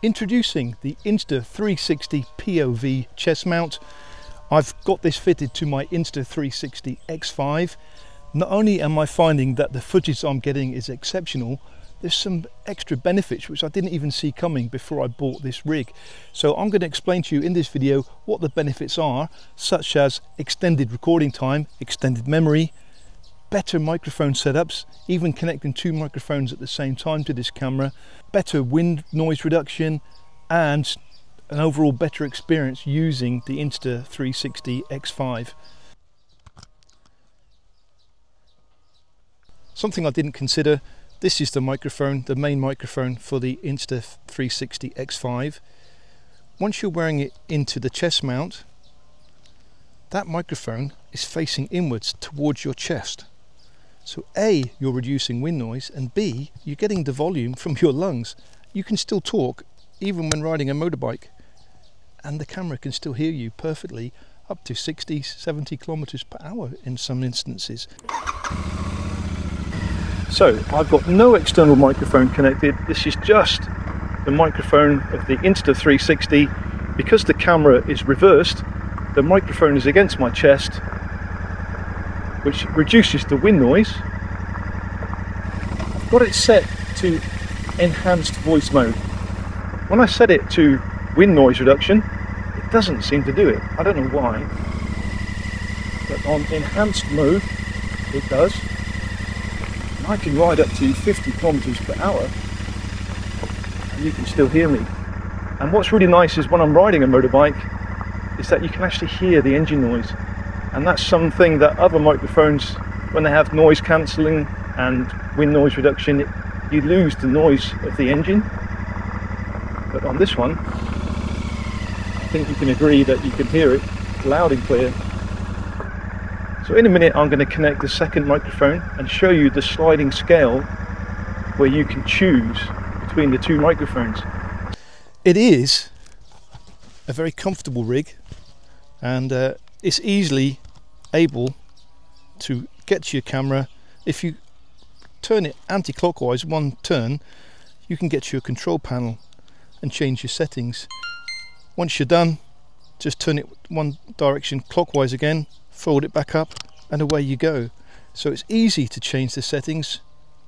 Introducing the Insta360 POV Chest Mount. I've got this fitted to my Insta360 X5. Not only am I finding that the footage I'm getting is exceptional, there's some extra benefits which I didn't even see coming before I bought this rig. So I'm going to explain to you in this video what the benefits are, such as extended recording time, extended memory, better microphone setups, even connecting two microphones at the same time to this camera, better wind noise reduction, and an overall better experience using the Insta360 X5. Something I didn't consider, this is the microphone, the main microphone for the Insta360 X5. Once you're wearing it into the chest mount, that microphone is facing inwards towards your chest. So A, you're reducing wind noise, and B, you're getting the volume from your lungs. You can still talk even when riding a motorbike, and the camera can still hear you perfectly up to 60, 70 kilometers per hour in some instances. So I've got no external microphone connected. This is just the microphone of the Insta360. Because the camera is reversed, the microphone is against my chest, which reduces the wind noise. I've got it set to enhanced voice mode. When I set it to wind noise reduction, it doesn't seem to do it. I don't know why, but on enhanced mode it does. And I can ride up to 50 kilometers per hour and you can still hear me. And what's really nice is when I'm riding a motorbike is that you can actually hear the engine noise. And that's something that other microphones, when they have noise cancelling and wind noise reduction, you lose the noise of the engine. But on this one, I think you can agree that you can hear it loud and clear. So in a minute I'm going to connect the second microphone and show you the sliding scale where you can choose between the two microphones. It is a very comfortable rig, and it's easily able to get to your camera. If you turn it anti-clockwise one turn, you can get to your control panel and change your settings. Once you're done, just turn it one direction clockwise again, fold it back up, and away you go. So it's easy to change the settings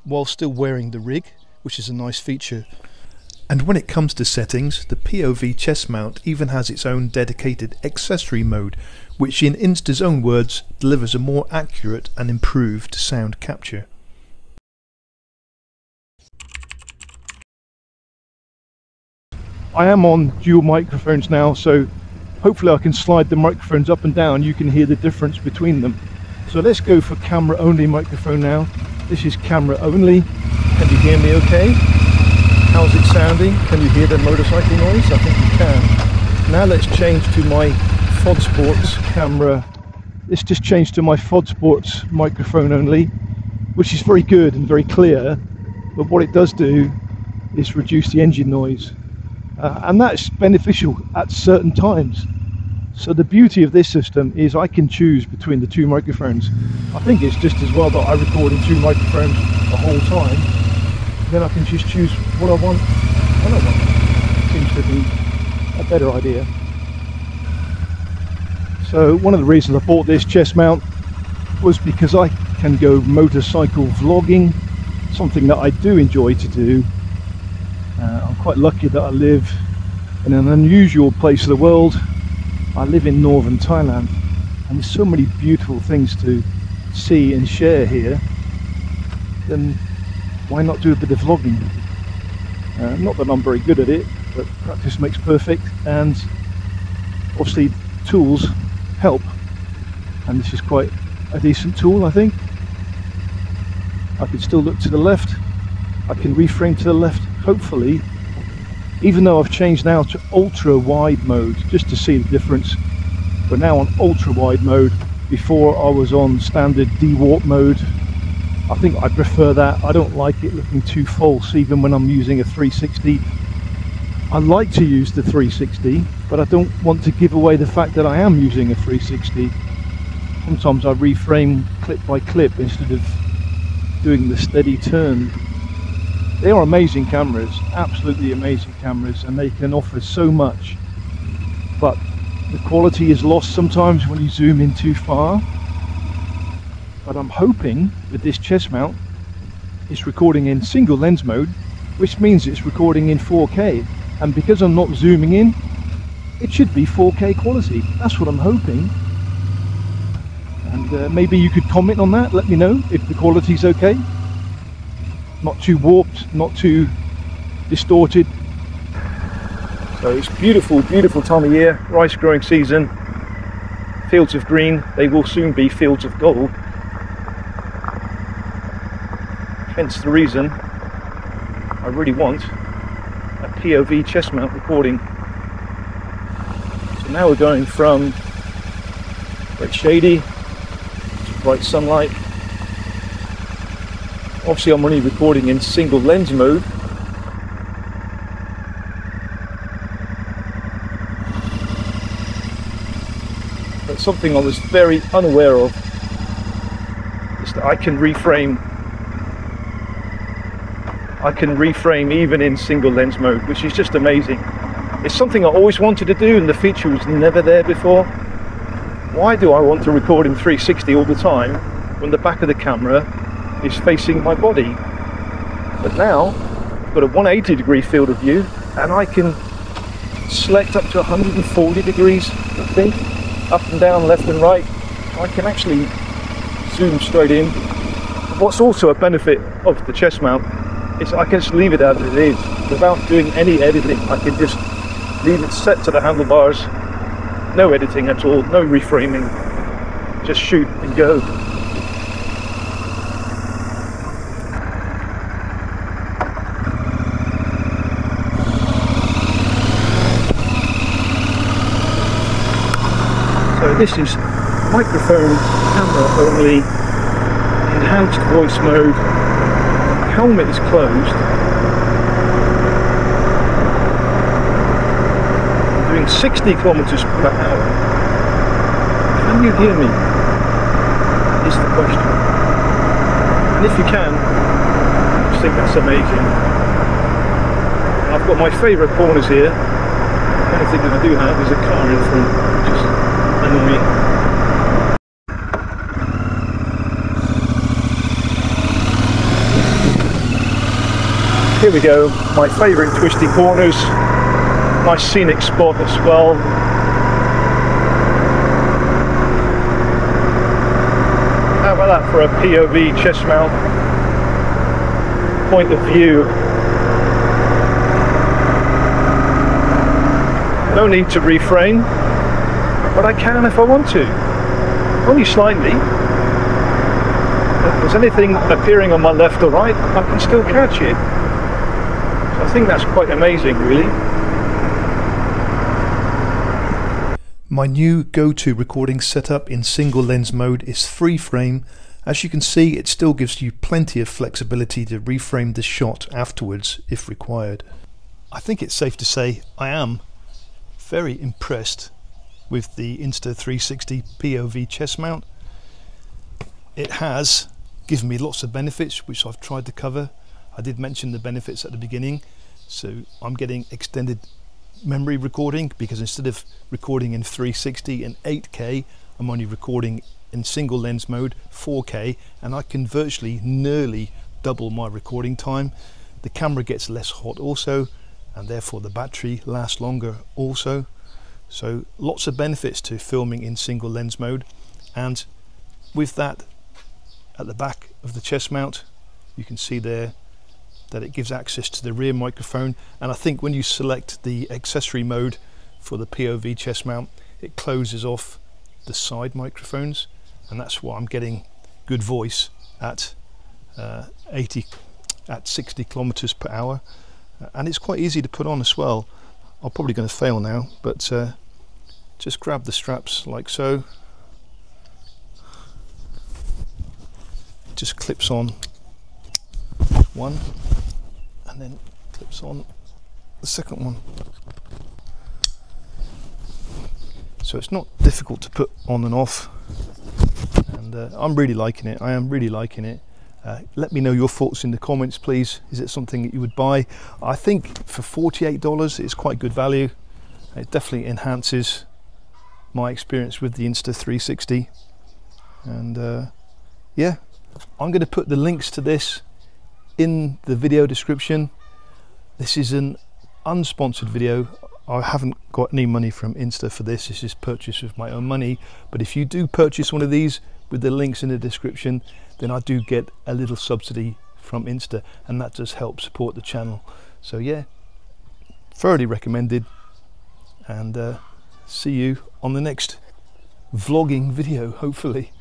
while still wearing the rig, which is a nice feature. And when it comes to settings, the POV chest mount even has its own dedicated accessory mode, which in Insta's own words delivers a more accurate and improved sound capture. I am on dual microphones now, so hopefully I can slide the microphones up and down. You can hear the difference between them. So let's go for camera only microphone now. This is camera only. Can you hear me okay? How's it sounding? Can you hear the motorcycle noise? I think you can. Now let's change to my Fodsports camera. Let's just change to my Fodsports microphone only, which is very good and very clear, but what it does do is reduce the engine noise. And that's beneficial at certain times. So the beauty of this system is I can choose between the two microphones. I think it's just as well that I record in two microphones the whole time. Then I can just choose what I want when I want. Seems to be a better idea. So one of the reasons I bought this chest mount was because I can go motorcycle vlogging, something that I do enjoy to do. I'm quite lucky that I live in an unusual place of the world. I live in northern Thailand, and there's so many beautiful things to see and share here. Then why not do a bit of vlogging? Not that I'm very good at it, but practice makes perfect, and obviously tools help, and this is quite a decent tool. I think I can still look to the left, I can reframe to the left, hopefully, even though I've changed now to ultra wide mode just to see the difference. We're now on ultra wide mode. Before I was on standard de-warp mode. I think I prefer that. I don't like it looking too false even when I'm using a 360. I like to use the 360, but I don't want to give away the fact that I am using a 360. Sometimes I reframe clip by clip instead of doing the steady turn. They are amazing cameras, absolutely amazing cameras, and they can offer so much, but the quality is lost sometimes when you zoom in too far. But I'm hoping with this chest mount it's recording in single lens mode, which means it's recording in 4K, and because I'm not zooming in, it should be 4K quality. That's what I'm hoping. And maybe you could comment on that, let me know if the quality's okay, not too warped, not too distorted. So it's beautiful, beautiful time of year, rice growing season, fields of green, they will soon be fields of gold. Hence the reason I really want a POV chest mount recording. So now we're going from very shady to bright sunlight. Obviously I'm only recording in single lens mode. But something I was very unaware of is that I can reframe even in single lens mode, which is just amazing. It's something I always wanted to do and the feature was never there before. Why do I want to record in 360 all the time when the back of the camera is facing my body? But now I've got a 180 degree field of view and I can select up to 140 degrees, I think, up and down, left and right. I can actually zoom straight in. What's also a benefit of the chest mount is I can just leave it as it is without doing any editing. I can just leave it set to the handlebars, no editing at all, no reframing, just shoot and go. So this is microphone, camera only, enhanced voice mode. Helmet is closed. I'm doing 60 kilometers per hour. Can you hear me? Is the question. And if you can, I just think that's amazing. I've got my favourite corners here. The only thing that I do have is a car in front, which is annoying. Here we go, my favourite twisty corners, nice scenic spot as well. How about that for a POV chest mount point of view? No need to reframe, but I can if I want to, only slightly. If there's anything appearing on my left or right, I can still catch it. I think that's quite amazing, really. My new go-to recording setup in single lens mode is free frame. As you can see, it still gives you plenty of flexibility to reframe the shot afterwards if required. I think it's safe to say I am very impressed with the Insta360 POV chest mount. It has given me lots of benefits which I've tried to cover. I did mention the benefits at the beginning, so I'm getting extended memory recording because instead of recording in 360 and 8K, I'm only recording in single lens mode 4K, and I can virtually nearly double my recording time. The camera gets less hot also, and therefore the battery lasts longer also. So lots of benefits to filming in single lens mode. And with that, at the back of the chest mount, you can see there that it gives access to the rear microphone, and I think when you select the accessory mode for the POV chest mount, it closes off the side microphones, and that's why I'm getting good voice at 60 kilometers per hour, and it's quite easy to put on as well. I'm probably going to fail now, but just grab the straps like so, it just clips on one and then clips on the second one, so it's not difficult to put on and off, and I'm really liking it. I am really liking it. Let me know your thoughts in the comments, please. Is it something that you would buy? I think for $48 it's quite good value. It definitely enhances my experience with the Insta360. And yeah, I'm going to put the links to this in the video description. This is an unsponsored video. I haven't got any money from Insta for this. This is purchased with my own money. But if you do purchase one of these with the links in the description, then I do get a little subsidy from Insta, and that does help support the channel. So yeah, thoroughly recommended, and see you on the next vlogging video, hopefully.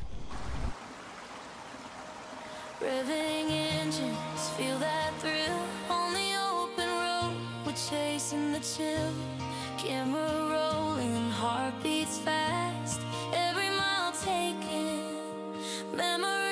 Revving engines, feel that thrill on the open road. We're chasing the chill, camera rolling, heartbeats fast, every mile taken, memory